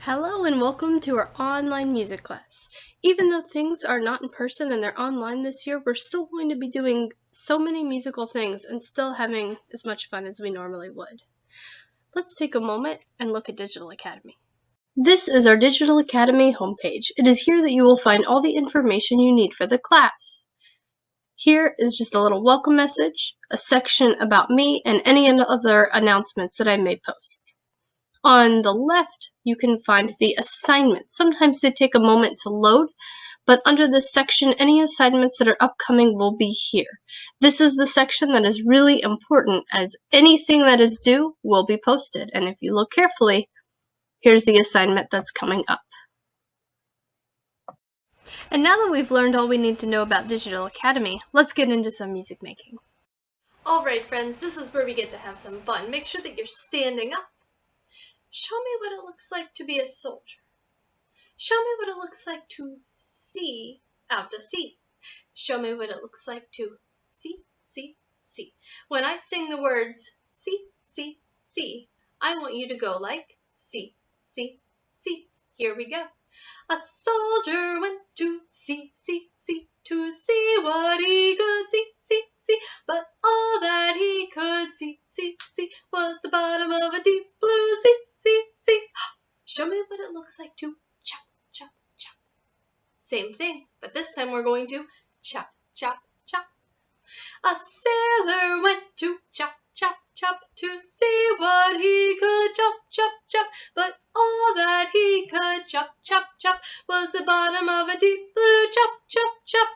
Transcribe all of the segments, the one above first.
Hello and welcome to our online music class. Even though things are not in person and they're online this year, we're still going to be doing so many musical things and still having as much fun as we normally would. Let's take a moment and look at Digital Academy. This is our Digital Academy homepage. It is here that you will find all the information you need for the class. Here is just a little welcome message, a section about me, and any other announcements that I may post. On the left, you can find the assignments. Sometimes they take a moment to load, but under this section, any assignments that are upcoming will be here. This is the section that is really important, as anything that is due will be posted. And if you look carefully, here's the assignment that's coming up. And now that we've learned all we need to know about Digital Academy, let's get into some music making. Alright friends, this is where we get to have some fun. Make sure that you're standing up. Show me what it looks like to be a soldier. Show me what it looks like to see out to sea. Show me what it looks like to see, see, see. When I sing the words see, see, see, I want you to go like see, see, see. Here we go. A soldier went to see, see, see, to see what he could see, see, see. But all that he could see, see, see, was the bottom of a deep blue sea. See, see. Show me what it looks like to chop, chop, chop. Same thing, but this time we're going to chop, chop, chop. A sailor went to chop, chop, chop to see what he could chop, chop, chop. But all that he could chop, chop, chop was the bottom of a deep blue chop, chop, chop.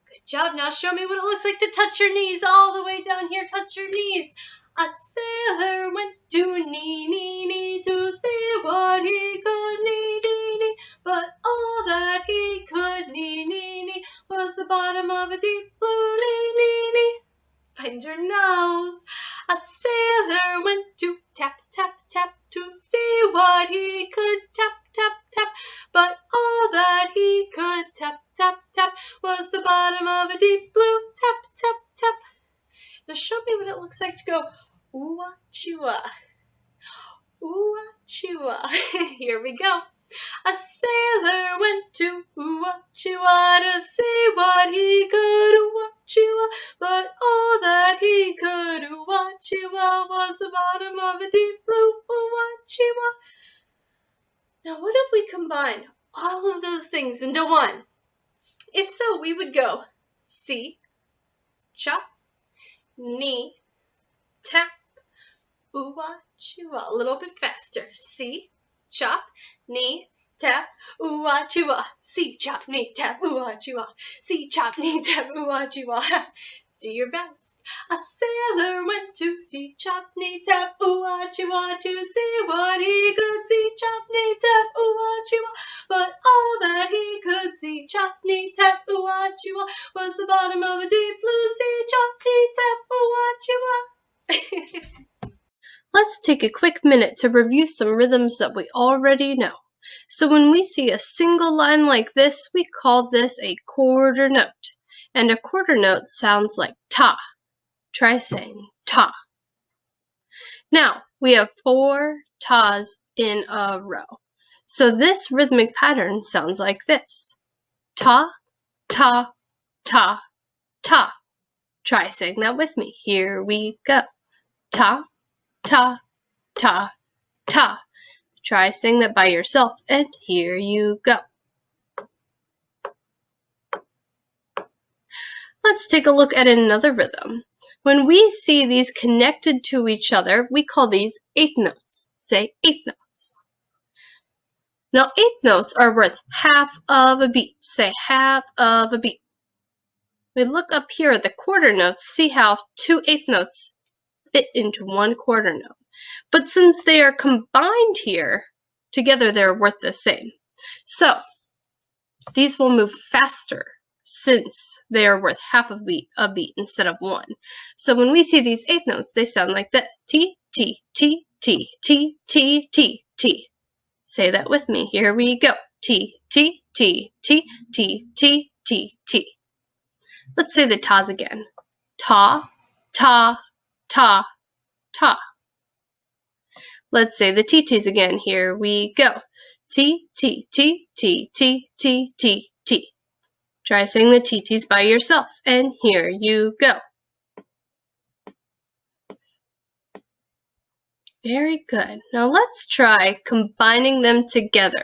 Good job. Now show me what it looks like to touch your knees all the way down here. Touch your knees. A sailor went to knee, knee, knee to see what he could knee, knee, knee. But all that he could knee, knee, knee was the bottom of a deep blue knee, knee, knee. Find your nose. A sailor went to tap, tap, tap to see what he could tap, tap, tap. But all that he could tap, tap, tap was the bottom of a deep blue tap, tap, tap. Now show me what it looks like to go ooh-ah-chee-wah, ooh-ah-chee-wah. Here we go. A sailor went to ooh-ah-chee-wah to see what he could ooh-ah-chee-wah. But all that he could ooh-ah-chee-wah was the bottom of a deep blue ooh-ah-chee-wah. Now what if we combine all of those things into one? If so, we would go see, chop, knee, tap, ooh-ah-chee-wah. A little bit faster. See, chop, knee, tap, ooh-ah-chee-wah. See, chop, knee, tap, ooh-ah-chee-wah. See, chop, knee, tap, ooh-ah-chee-wah. Do your best. A sailor went to see, chop, knee, tap, ooh-ah-chee-wah to see what he could see, chop, knee, tap, ooh-ah-chee-wah. But all that he could see, chop, knee, tap, ooh-ah-chee-wah, was the bottom of a deep blue sea, chop, knee, tap, ooh-ah-chee-wah. Let's take a quick minute to review some rhythms that we already know. So when we see a single line like this, we call this a quarter note. And a quarter note sounds like ta. Try saying ta. Now, we have 4 tas in a row. So this rhythmic pattern sounds like this. Ta, ta, ta, ta. Try saying that with me. Here we go. Ta, ta, ta, ta. Try saying that by yourself, and here you go. Let's take a look at another rhythm. When we see these connected to each other, we call these eighth notes. Say eighth notes. Now, eighth notes are worth half of a beat. Say half of a beat. We look up here at the quarter notes, see how 2 eighth notes fit into 1 quarter note. But since they are combined here, together they're worth the same. So, these will move faster since they are worth half of a beat instead of 1. So when we see these eighth notes, they sound like this. T, T, T, T, T, T, T, T. Say that with me. Here we go. T, T, T, T, T, T, T, T. Let's say the tas again. Ta, ta, ta, ta. Let's say the TTs again. Here we go. T, T, T, T, T, T, T, T. Try saying the TTs by yourself, and here you go. Very good. Now let's try combining them together.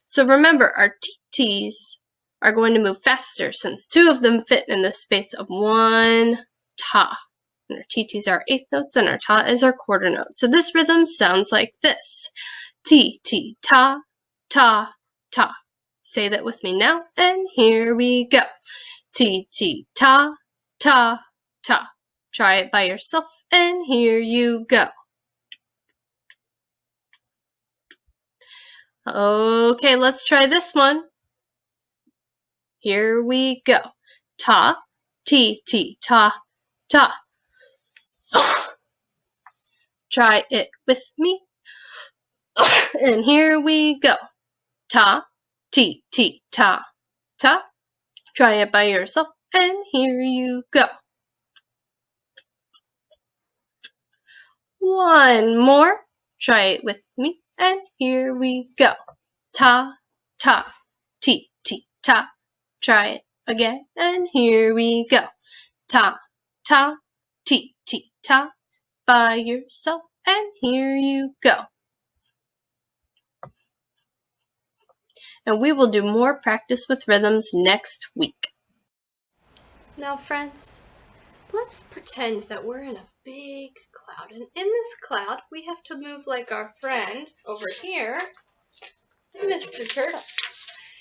So remember, our TTs are going to move faster since two of them fit in the space of one ta. And our TTs are eighth notes and our ta is our quarter note. So this rhythm sounds like this. T, T, ta, ta, ta. Say that with me now, and here we go. T, T, ta, ta, ta. Try it by yourself, and here you go. Okay, let's try this one. Here we go. Ta, T, T, ta, ta. Try it with me. And here we go. Ta, T, T, ta, ta. Try it by yourself, and here you go. One more. Try it with me, and here we go. Ta, ta, T, T, ta. Try it again, and here we go. Ta, ta, T, T, ta. By yourself, and here you go. And we will do more practice with rhythms next week. Now, friends, let's pretend that we're in a big cloud. And in this cloud, we have to move like our friend over here, Mr. Turtle.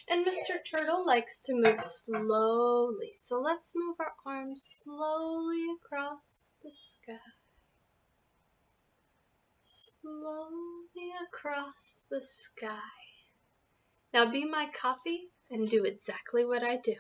And Mr. Turtle likes to move slowly. So let's move our arms slowly across the sky. Slowly across the sky. Now be my copy and do exactly what I do.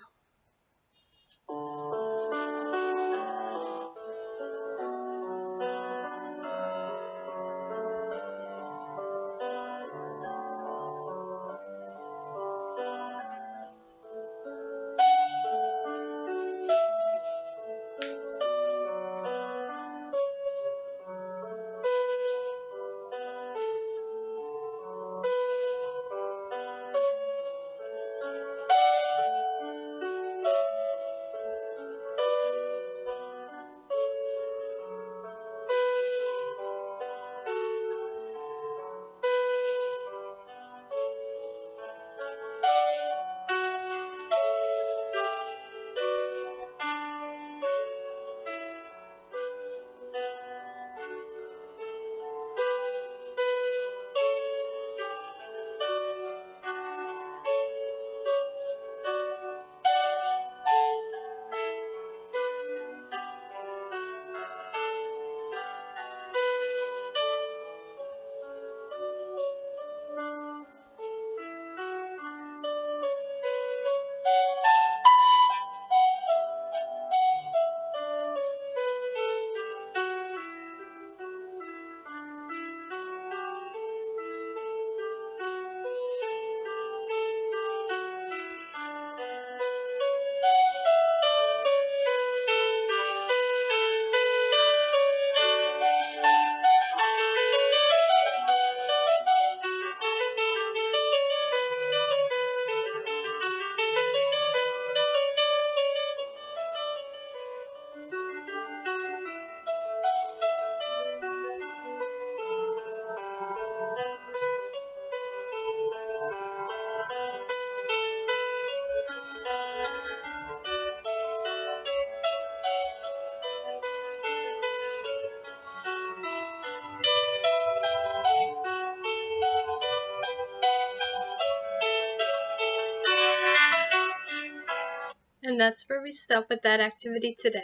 And that's where we stop with that activity today.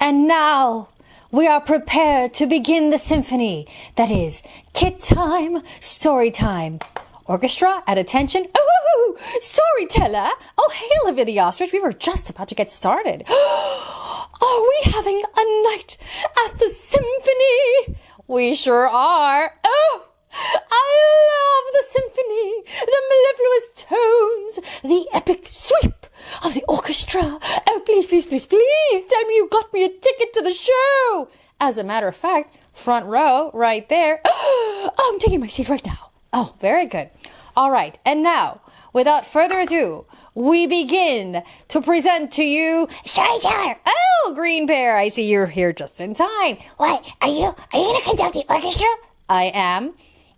And now we are prepared to begin the symphony. That is kit time, story time. Orchestra at attention. Ooh, storyteller. Oh, hey, Olivia the Ostrich. We were just about to get started. Are we having a night at the symphony? We sure are. Oh, I love the symphony, the mellifluous tones, the epic sweep of the orchestra. Oh, please, please, please, please tell me you got me a ticket to the show. As a matter of fact, front row, right there. Oh, I'm taking my seat right now. Oh, very good. All right, and now, without further ado, we begin to present to you Storyteller. Oh, Green Bear, I see you're here just in time. What? Are you going to conduct the orchestra? I am.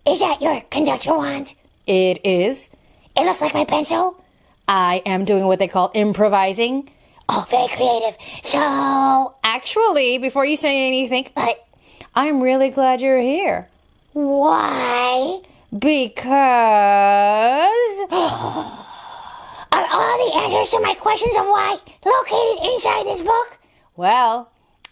Is that your conductor wand? It is. It looks like my pencil. I am doing what they call improvising. Oh, very creative. So, Actually, before you say anything, I'm really glad you're here. why Because... are all the answers to my questions of why located inside this book? Well,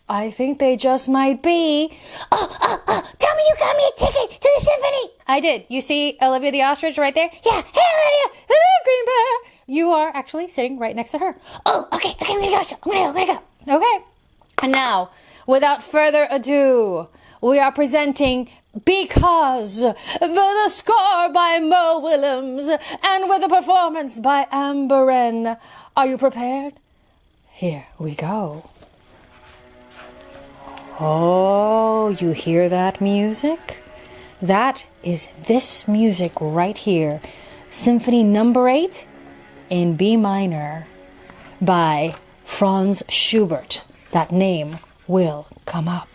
I think they just might be. Tell me you got me a ticket to the symphony. I did. You see Olivia the ostrich right there? Yeah. Hey, Olivia. Hello, Green Bear. You are actually sitting right next to her. Oh, okay, I'm gonna go. I'm gonna go. Okay. And now, without further ado, we are presenting Because, with a score by Mo Willems and with a performance by Amber Wren. Are you prepared? Here we go. Oh, you hear that music? That is this music right here. Symphony number 8 in B minor by Franz Schubert. That name will come up.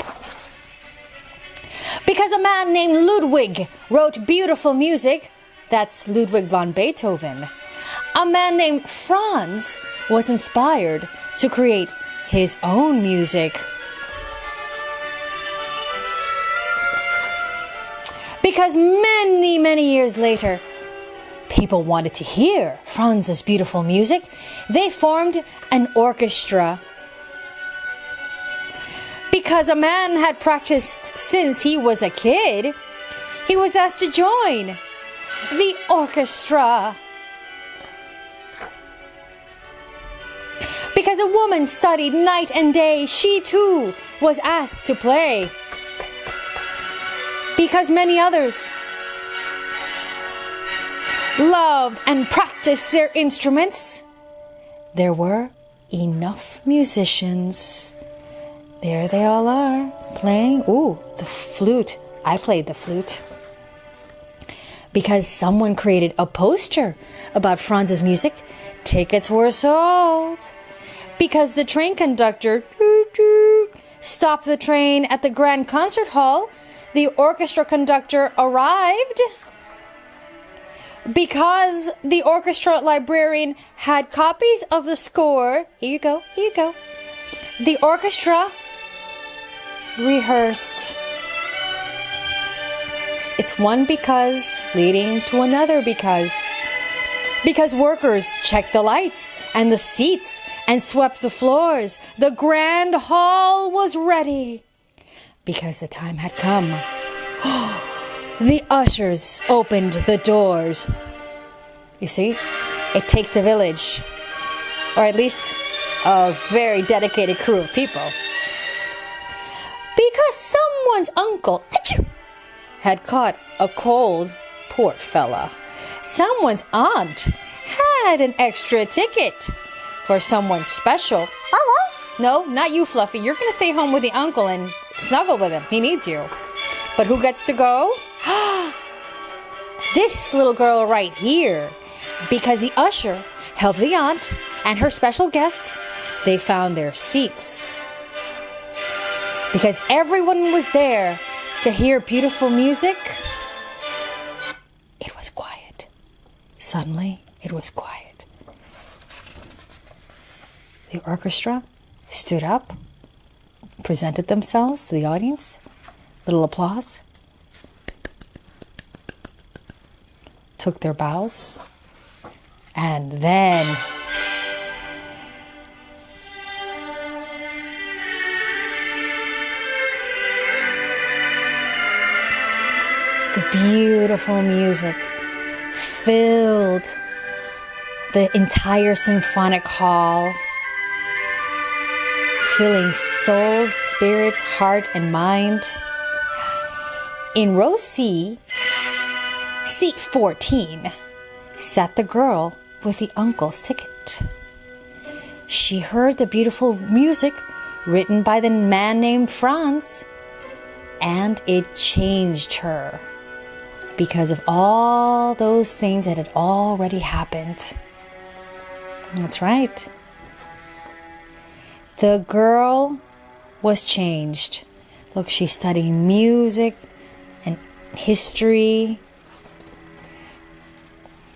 Because a man named Ludwig wrote beautiful music, that's Ludwig van Beethoven. A man named Franz was inspired to create his own music. Because many, many years later, people wanted to hear Franz's beautiful music. They formed an orchestra. Because a man had practiced since he was a kid, he was asked to join the orchestra. Because a woman studied night and day, she too was asked to play. Because many others loved and practiced their instruments, there were enough musicians. There they all are, playing. Ooh, the flute. I played the flute. Because someone created a poster about Franz's music, tickets were sold. Because the train conductor stopped the train at the Grand Concert Hall, the orchestra conductor arrived. Because the orchestra librarian had copies of the score. Here you go, here you go. The orchestra rehearsed. It's one because leading to another because. Because workers checked the lights and the seats and swept the floors. The grand hall was ready. Because the time had come. The ushers opened the doors. You see, it takes a village, or at least a very dedicated crew of people. Because someone's uncle had caught a cold, poor fella. Someone's aunt had an extra ticket for someone special. No, not you, Fluffy. You're going to stay home with the uncle and snuggle with him. He needs you. But who gets to go? This little girl right here. Because the usher helped the aunt and her special guests. They found their seats. Because everyone was there to hear beautiful music. It was quiet. Suddenly, it was quiet. The orchestra stood up, presented themselves to the audience. Little applause. Took their bows. And then the beautiful music filled the entire symphonic hall, filling souls, spirits, heart, and mind. In row C, seat 14, sat the girl with the uncle's ticket. She heard the beautiful music written by the man named Franz. And it changed her because of all those things that had already happened. That's right. The girl was changed. Look, she's studying music and history.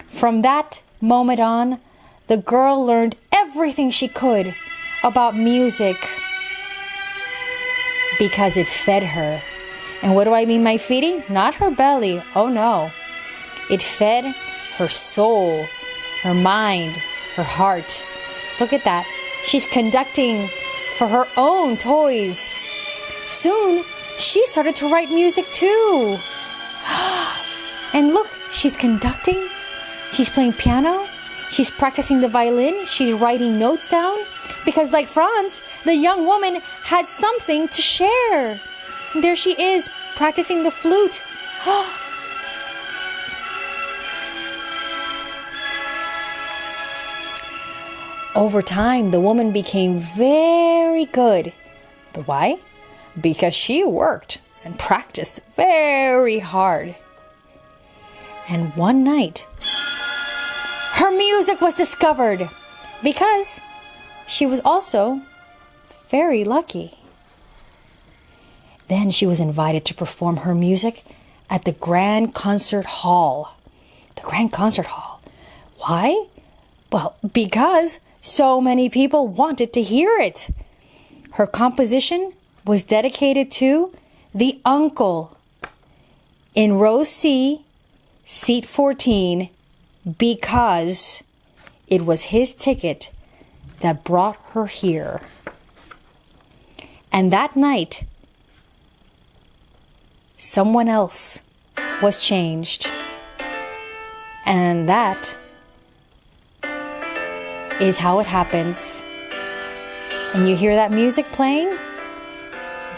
From that moment on, the girl learned everything she could about music because it fed her. And what do I mean by feeding? Not her belly. Oh no. It fed her soul, her mind, her heart. Look at that. She's conducting for her own toys. Soon, she started to write music too. And look, she's conducting. She's playing piano. She's practicing the violin. She's writing notes down. Because like Franz, the young woman had something to share. And there she is, practicing the flute. Over time, the woman became very good. But why? Because she worked and practiced very hard. And one night, her music was discovered because she was also very lucky. Then she was invited to perform her music at the Grand Concert Hall. The Grand Concert Hall. Why? Well, because so many people wanted to hear it. Her composition was dedicated to the uncle in row C, seat 14, because it was his ticket that brought her here. And that night, someone else was changed. And that is how it happens. And you hear that music playing?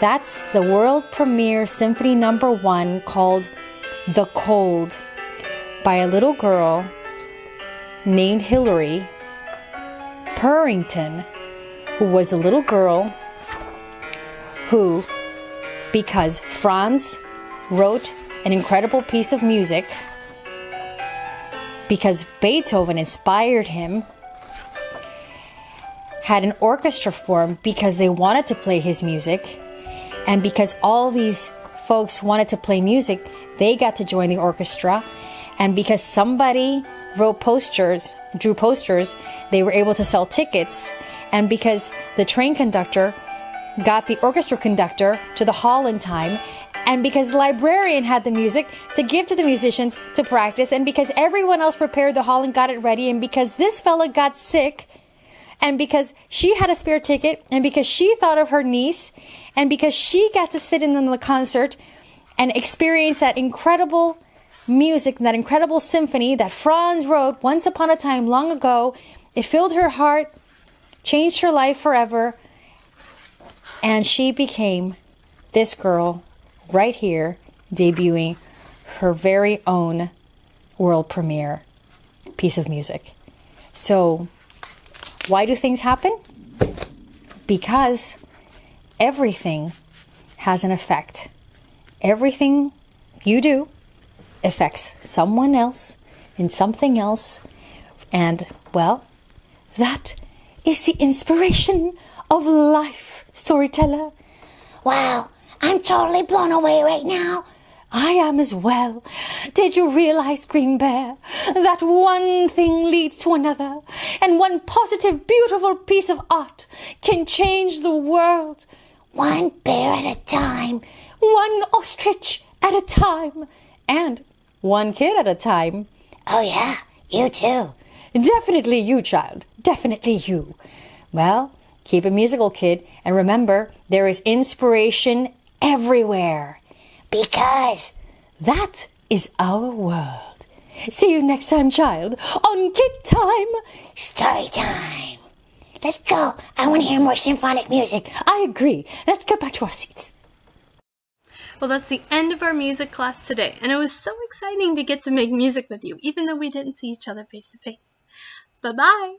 That's the world premiere Symphony No. 1 called The Cold by a little girl named Hilary Purrington, who was a little girl who, because Franz wrote an incredible piece of music, because Beethoven inspired him, had an orchestra formed because they wanted to play his music, and because all these folks wanted to play music, they got to join the orchestra, and because somebody wrote posters, drew posters, they were able to sell tickets, and because the train conductor got the orchestra conductor to the hall in time, and because the librarian had the music to give to the musicians to practice, and because everyone else prepared the hall and got it ready, and because this fella got sick, and because she had a spare ticket, and because she thought of her niece, and because she got to sit in on the concert and experience that incredible music, that incredible symphony that Franz wrote once upon a time long ago, it filled her heart, changed her life forever, and she became this girl right here, debuting her very own world premiere piece of music. So, why do things happen? Because everything has an effect. Everything you do affects someone else and something else. And, well, that is the inspiration of life, storyteller. Wow, I'm totally blown away right now. I am as well. Did you realize, Green Bear, that one thing leads to another, and one positive, beautiful piece of art can change the world? One bear at a time. One ostrich at a time. And one kid at a time. Oh yeah, you too. Definitely you, child. Definitely you. Well, keep it musical, kid. And remember, there is inspiration everywhere. Because that is our world. See you next time, child, on Kid Time. Story time. Let's go. I want to hear more symphonic music. I agree. Let's get back to our seats. Well, that's the end of our music class today, and it was so exciting to get to make music with you, even though we didn't see each other face to face. Bye-bye!